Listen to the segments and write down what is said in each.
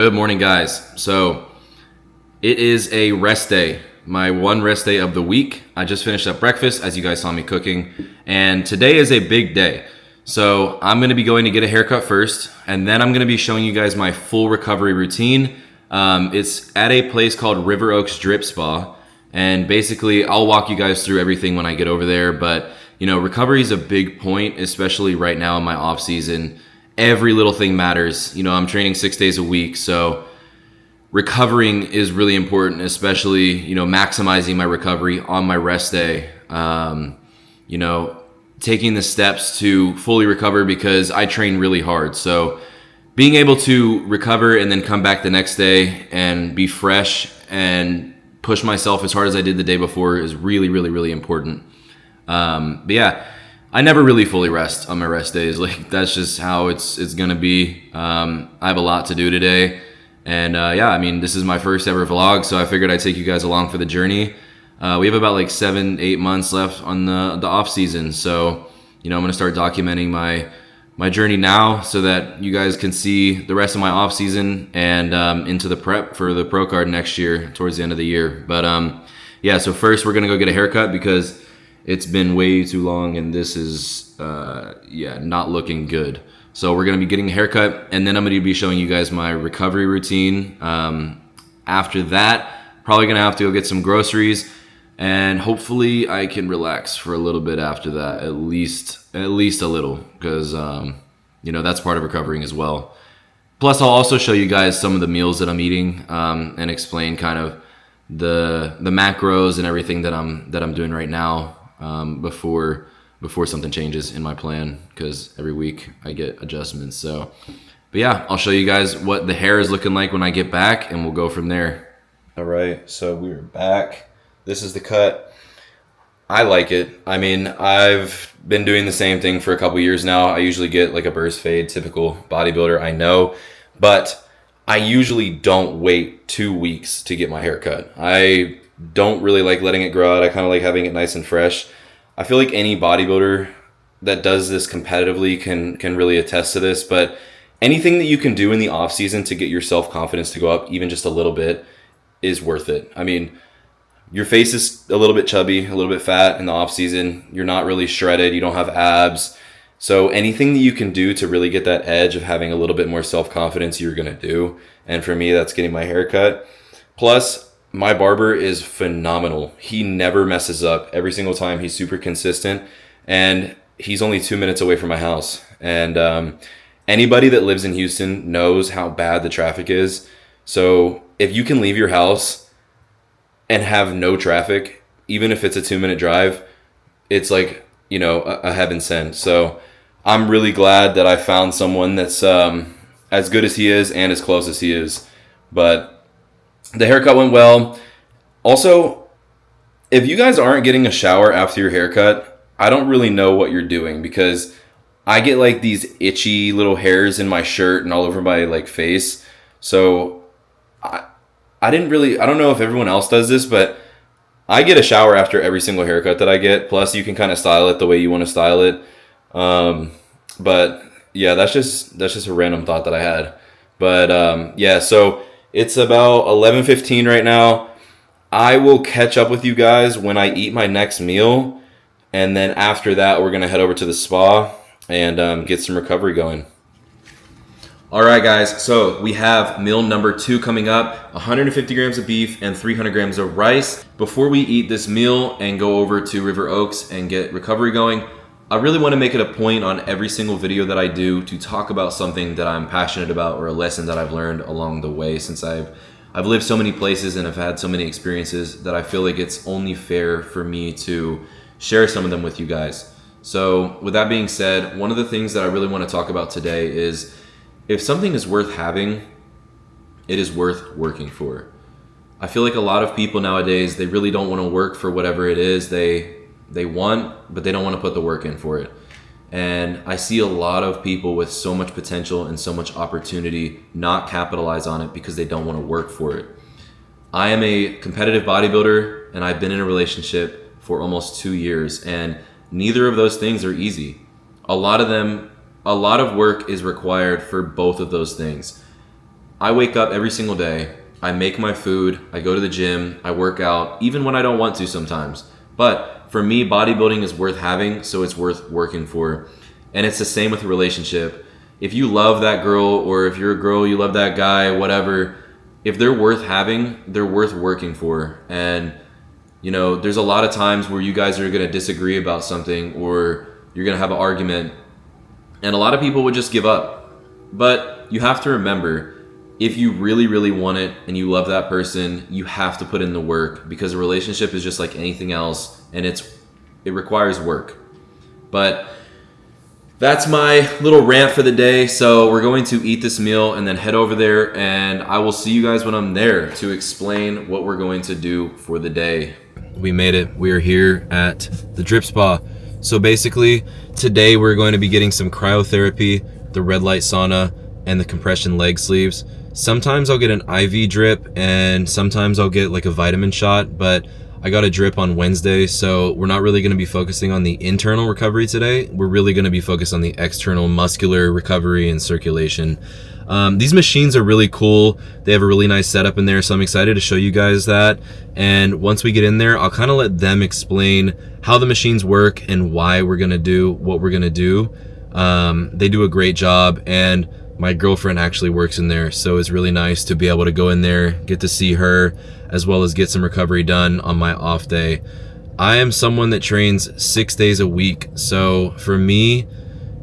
Good morning, guys. So it is a rest day, my one rest day of the week. I just finished up breakfast, as you guys saw me cooking, and today is a big day. So I'm going to be going to get a haircut first, and then I'm going to be showing you guys my full recovery routine. It's at a place called River Oaks Drip Spa, and basically I'll walk you guys through everything when I get over there. But recovery is a big point, especially right now in my off season. Every little thing matters. I'm training 6 days a week, so recovering is really important, especially, maximizing my recovery on my rest day. Taking the steps to fully recover because I train really hard. So being able to recover and then come back the next day and be fresh and push myself as hard as I did the day before is really, really, really important. But yeah, I never really fully rest on my rest days. Like, that's just how it's gonna be. I have a lot to do today, and this is my first ever vlog, so I figured I'd take you guys along for the journey. We have about like 7-8 months left on the off season, so I'm gonna start documenting my journey now so that you guys can see the rest of my off season and into the prep for the pro card next year towards the end of the year. But so first we're gonna go get a haircut because it's been way too long and this is not looking good. So we're gonna be getting a haircut, and then I'm gonna be showing you guys my recovery routine. After that, probably gonna have to go get some groceries, and hopefully I can relax for a little bit after that, at least a little, because that's part of recovering as well. Plus, I'll also show you guys some of the meals that I'm eating, and explain kind of the macros and everything that I'm doing right now, before something changes in my plan, because every week I get adjustments. So, but yeah, I'll show you guys what the hair is looking like when I get back, and we'll go from there. All right, so we're back. This is the cut. I like it. I mean, I've been doing the same thing for a couple years now. I usually get like a burst fade, typical bodybuilder, I know, but I usually don't wait 2 weeks to get my hair cut. I don't really like letting it grow out. I kind of like having it nice and fresh. I feel like any bodybuilder that does this competitively can really attest to this, but anything that you can do in the off season to get your self-confidence to go up even just a little bit is worth it. I mean, your face is a little bit chubby, a little bit fat in the off season. You're not really shredded. You don't have abs. So anything that you can do to really get that edge of having a little bit more self-confidence, you're going to do. And for me, that's getting my hair cut. Plus, my barber is phenomenal. He never messes up. Every single time, he's super consistent. And he's only 2 minutes away from my house. And anybody that lives in Houston knows how bad the traffic is. So if you can leave your house and have no traffic, even if it's a 2-minute drive, it's like, a heaven sent. So I'm really glad that I found someone that's as good as he is and as close as he is. But the haircut went well. Also, if you guys aren't getting a shower after your haircut, I don't really know what you're doing, because I get like these itchy little hairs in my shirt and all over my like face. So I don't know if everyone else does this, but I get a shower after every single haircut that I get. Plus, you can kind of style it the way you want to style it. But yeah, that's just a random thought that I had. But so it's about 11:15 right now. I will catch up with you guys when I eat my next meal, and then after that, we're gonna head over to the spa and get some recovery going. All right, guys, so we have meal number 2 coming up, 150 grams of beef and 300 grams of rice. Before we eat this meal and go over to River Oaks and get recovery going, I really want to make it a point on every single video that I do to talk about something that I'm passionate about, or a lesson that I've learned along the way, since I've lived so many places and I've had so many experiences that I feel like it's only fair for me to share some of them with you guys. So with that being said, one of the things that I really want to talk about today is, if something is worth having, it is worth working for. I feel like a lot of people nowadays, they really don't want to work for whatever it is they want, but they don't want to put the work in for it. And I see a lot of people with so much potential and so much opportunity not capitalize on it because they don't want to work for it. I am a competitive bodybuilder, and I've been in a relationship for almost 2 years, and neither of those things are easy. A lot of work is required for both of those things. I wake up every single day, I make my food, I go to the gym, I work out, even when I don't want to sometimes. But for me, bodybuilding is worth having, so it's worth working for. And it's the same with a relationship. If you love that girl, or if you're a girl, you love that guy, whatever, if they're worth having, they're worth working for. And, you know, there's a lot of times where you guys are going to disagree about something, or you're going to have an argument, and a lot of people would just give up. But you have to remember, if you really, really want it and you love that person, you have to put in the work, because a relationship is just like anything else, and it requires work. But that's my little rant for the day. So we're going to eat this meal and then head over there, and I will see you guys when I'm there to explain what we're going to do for the day. We made it. We are here at the Drip Spa. So basically, today we're going to be getting some cryotherapy, the red light sauna, and the compression leg sleeves. Sometimes I'll get an IV drip, and sometimes I'll get like a vitamin shot, but I got a drip on Wednesday, so we're not really going to be focusing on the internal recovery today. We're really going to be focused on the external muscular recovery and circulation. These machines are really cool. They have a really nice setup in there, so I'm excited to show you guys that. And once we get in there, I'll kind of let them explain how the machines work and why we're going to do what we're going to do. They do a great job, and my girlfriend actually works in there, so it's really nice to be able to go in there, get to see her, as well as get some recovery done on my off day. I am someone that trains 6 days a week, so for me,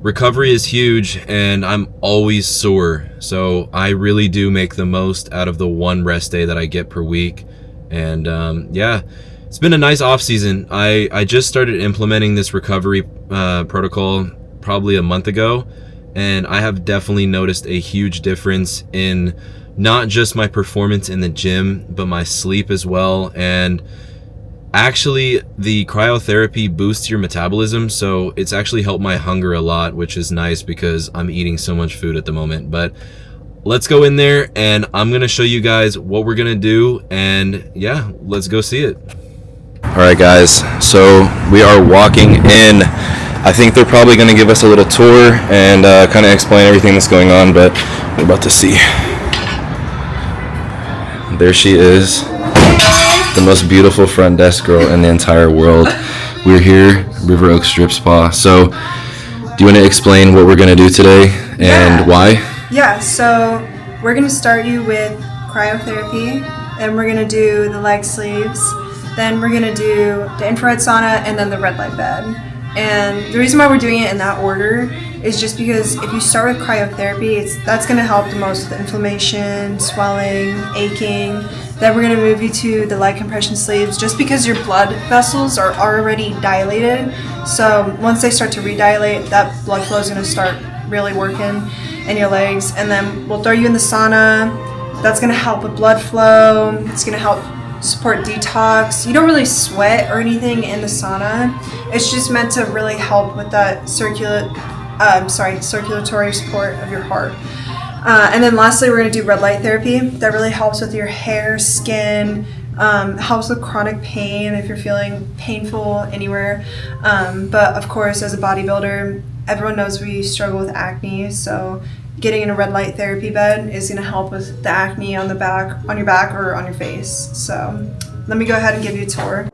recovery is huge, and I'm always sore. So I really do make the most out of the one rest day that I get per week. And yeah, it's been a nice off season. I just started implementing this recovery protocol probably a month ago, and I have definitely noticed a huge difference in not just my performance in the gym, but my sleep as well. And actually, the cryotherapy boosts your metabolism, so it's actually helped my hunger a lot, which is nice because I'm eating so much food at the moment. But let's go in there, and I'm gonna show you guys what we're gonna do, and yeah, let's go see it. All right, guys, so we are walking in. I think they're probably gonna give us a little tour and kind of explain everything that's going on, but we're about to see. There she is, the most beautiful front desk girl in the entire world. We're here, River Oaks Drip Spa. So, do you want to explain what we're going to do today and why? Yeah, so we're going to start you with cryotherapy, and we're going to do the leg sleeves, then we're going to do the infrared sauna, and then the red light bed. And the reason why we're doing it in that order is just because if you start with cryotherapy, that's going to help the most with inflammation, swelling, aching. Then we're going to move you to the leg compression sleeves, just because your blood vessels are already dilated. So once they start to redilate, that blood flow is going to start really working in your legs. And then we'll throw you in the sauna. That's going to help with blood flow. It's going to help support detox. You don't really sweat or anything in the sauna. It's just meant to really help with that circulatory support of your heart. And then lastly, we're going to do red light therapy. That really helps with your hair, skin, helps with chronic pain if you're feeling painful anywhere. But of course, as a bodybuilder, everyone knows we struggle with acne, so getting in a red light therapy bed is going to help with the acne on your back or on your face. So let me go ahead and give you a tour.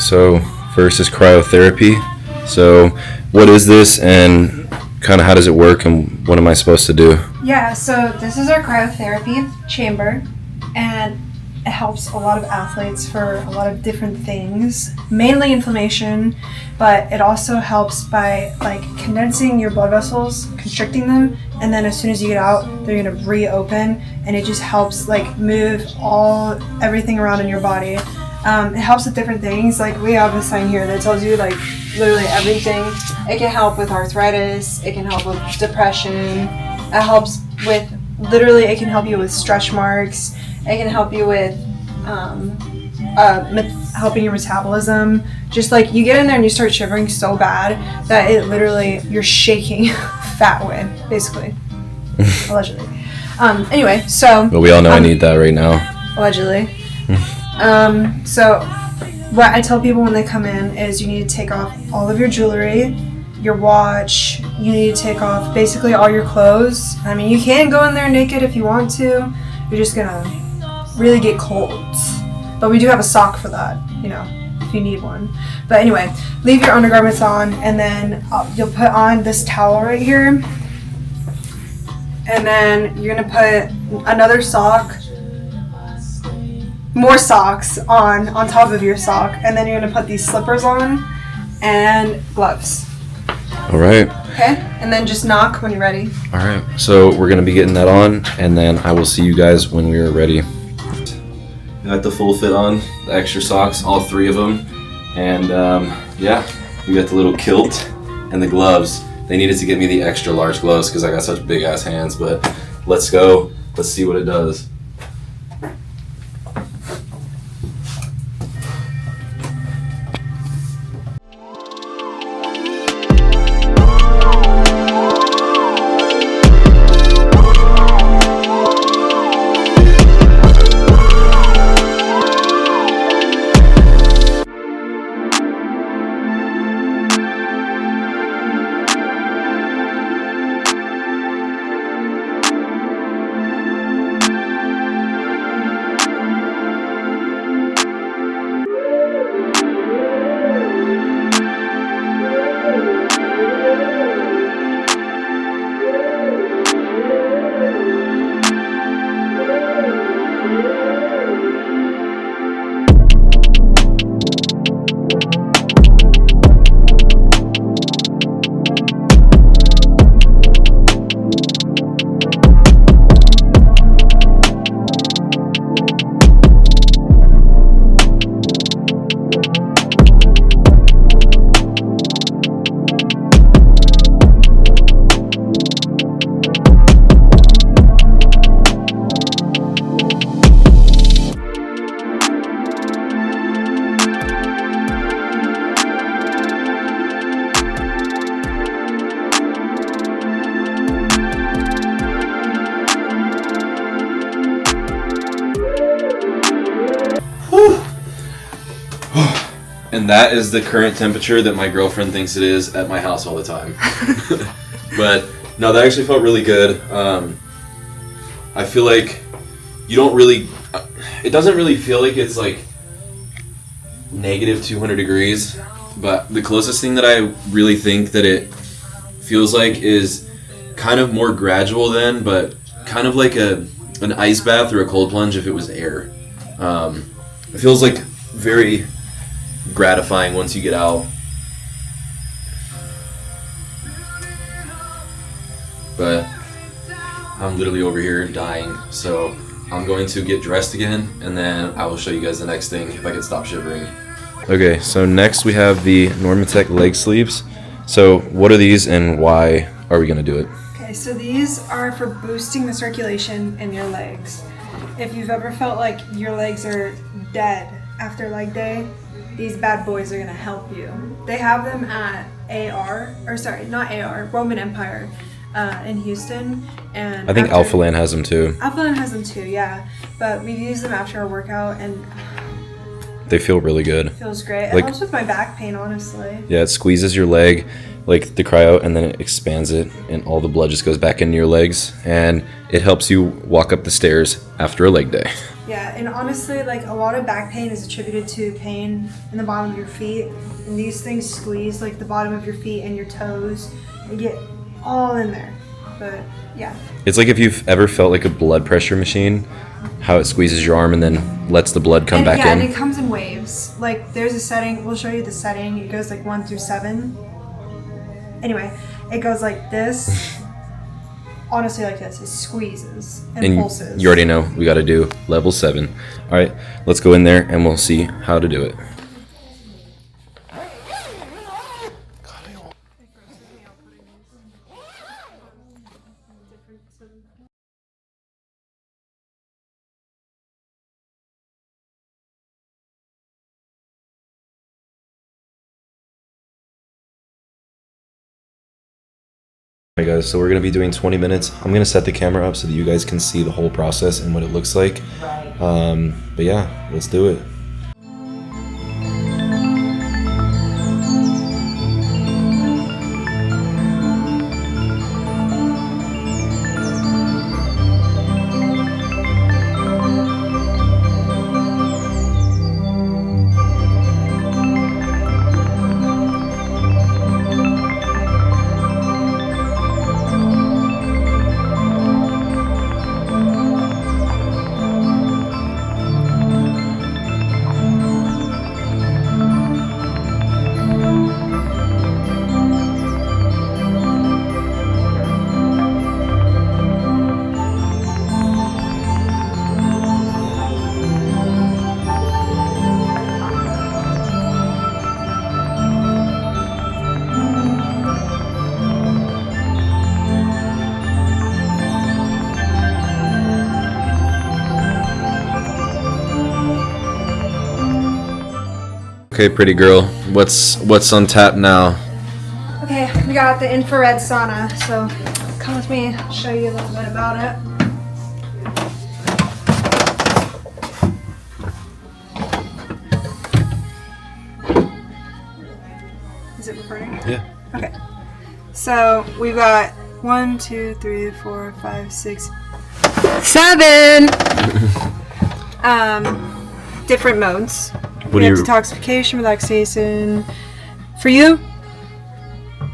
So first is cryotherapy. So what is this, and kind of how does it work, and what am I supposed to do? Yeah, so this is our cryotherapy chamber, and it helps a lot of athletes for a lot of different things, mainly inflammation, but it also helps by like condensing your blood vessels, constricting them, and then as soon as you get out, they're gonna reopen, and it just helps like move everything around in your body. It helps with different things. Like we have a sign here that tells you like literally everything. It can help with arthritis. It can help with depression. It helps with literally. It can help you with stretch marks. It can help you with helping your metabolism. Just like you get in there and you start shivering so bad that it literally you're shaking fat away, basically, allegedly. Anyway, so. But we all know I need that right now. Allegedly. So what I tell people when they come in is you need to take off all of your jewelry, your watch, you need to take off basically all your clothes. I mean, you can go in there naked if you want to. You're just gonna really get cold. But we do have a sock for that, you know, if you need one. But anyway, leave your undergarments on, and then you'll put on this towel right here. And then you're gonna put another sock, more socks on top of your sock, and then you're gonna put these slippers on and gloves. All right. Okay, and then just knock when you're ready. All right. So we're gonna be getting that on, and then I will see you guys when we are ready. Got the full fit on, the extra socks, all 3 of them, and yeah, we got the little kilt and the gloves. They needed to get me the extra large gloves because I got such big ass hands. But let's go. Let's see what it does. And that is the current temperature that my girlfriend thinks it is at my house all the time. But no, that actually felt really good. I feel like you don't really, it doesn't really feel like it's like negative 200 degrees, but the closest thing that I really think that it feels like is kind of more gradual then, but kind of like an ice bath or a cold plunge if it was air. It feels like very gratifying once you get out. But I'm literally over here dying, so I'm going to get dressed again, and then I will show you guys the next thing if I can stop shivering. Okay, so next we have the Normatec leg sleeves. So what are these and why are we going to do it? Okay, so these are for boosting the circulation in your legs. If you've ever felt like your legs are dead after leg day, these bad boys are going to help you. They have them at Roman Empire in Houston. And I think Alphaland has them too. Alphaland has them too, yeah. But we use them after our workout, and they feel really good. It feels great. Like, it helps with my back pain, honestly. Yeah, it squeezes your leg, like the cryo, and then it expands it, and all the blood just goes back into your legs, and it helps you walk up the stairs after a leg day. Yeah, and honestly, like a lot of back pain is attributed to pain in the bottom of your feet. And these things squeeze like the bottom of your feet and your toes and get all in there. But yeah. It's like if you've ever felt like a blood pressure machine, how it squeezes your arm and then lets the blood come back yeah, in. And it comes in waves. Like there's a setting, we'll show you the setting. It goes like 1 through 7. Anyway, it goes like this. Honestly, like this. It squeezes and pulses. You already know we got to do level 7. All right, let's go in there and we'll see how to do it. Alright guys, so we're going to be doing 20 minutes. I'm going to set the camera up so that you guys can see the whole process and what it looks like. But yeah, let's do it. Okay, pretty girl. What's on tap now? Okay, we got the infrared sauna, so come with me, I'll show you a little bit about it. Is it recording? Yeah. Okay. So we've got 1, 2, 3, 4, 5, 6, 7 different modes. We have detoxification, relaxation. For you,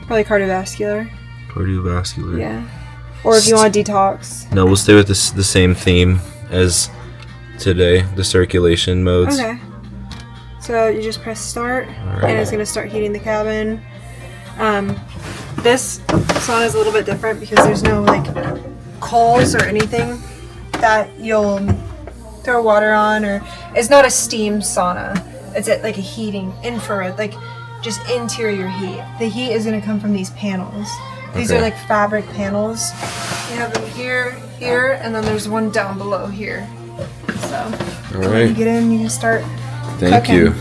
probably cardiovascular. Cardiovascular. Yeah. Or if you want to detox. No, we'll stay with the same theme as today, the circulation modes. Okay. So you just press start, and it's going to start heating the cabin. This sauna is a little bit different because there's no like coals or anything that you'll throw water on, or it's not a steam sauna. It's like a heating infrared, like just interior heat. The heat is going to come from these panels. These are like fabric panels. You have them here, here, and then there's one down below here. So when you get in, you can start Thank cooking. you.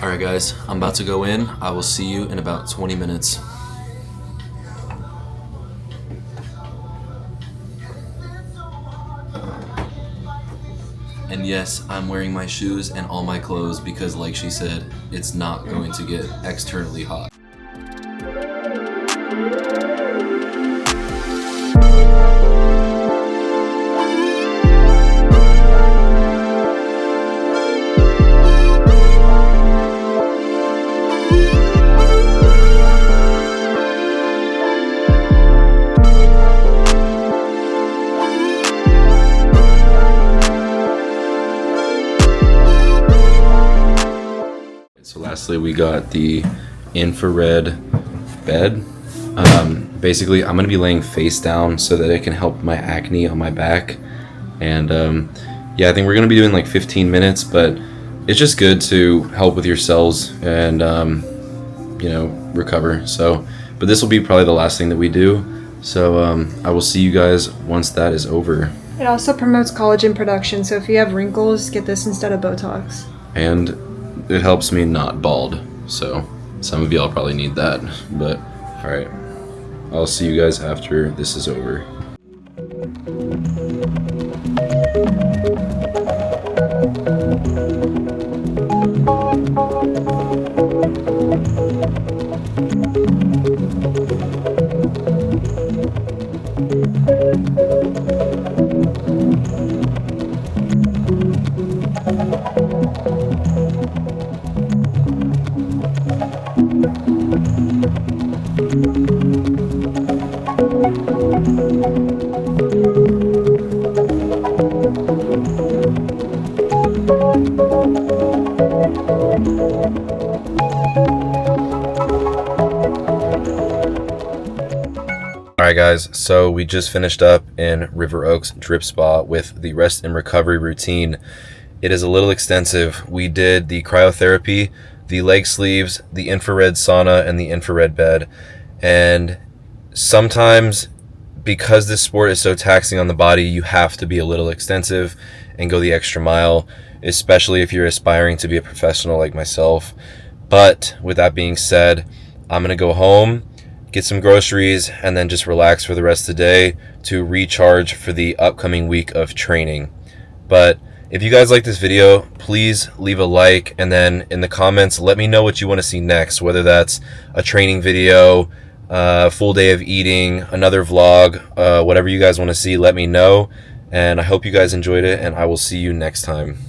Alright guys, I'm about to go in. I will see you in about 20 minutes. And yes, I'm wearing my shoes and all my clothes because like she said, it's not going to get externally hot. So lastly, we got the infrared bed. Basically, I'm going to be laying face down so that it can help my acne on my back. And yeah, I think we're going to be doing like 15 minutes, but it's just good to help with your cells and, you know, recover. So, but this will be probably the last thing that we do. So I will see you guys once that is over. It also promotes collagen production, so if you have wrinkles, get this instead of Botox. And it helps me not bald, so some of y'all probably need that. But all right, I'll see you guys after this is over. Alright guys, so we just finished up in River Oaks Drip Spa with the rest and recovery routine. It is a little extensive. We did the cryotherapy, the leg sleeves, the infrared sauna, and the infrared bed. And sometimes, because this sport is so taxing on the body, you have to be a little extensive and go the extra mile, especially if you're aspiring to be a professional like myself. But with that being said, I'm going to go home, get some groceries, and then just relax for the rest of the day to recharge for the upcoming week of training. But if you guys like this video, please leave a like, and then in the comments let me know what you want to see next, whether that's a training video, a full day of eating, another vlog, whatever you guys want to see, let me know. And I hope you guys enjoyed it, and I will see you next time.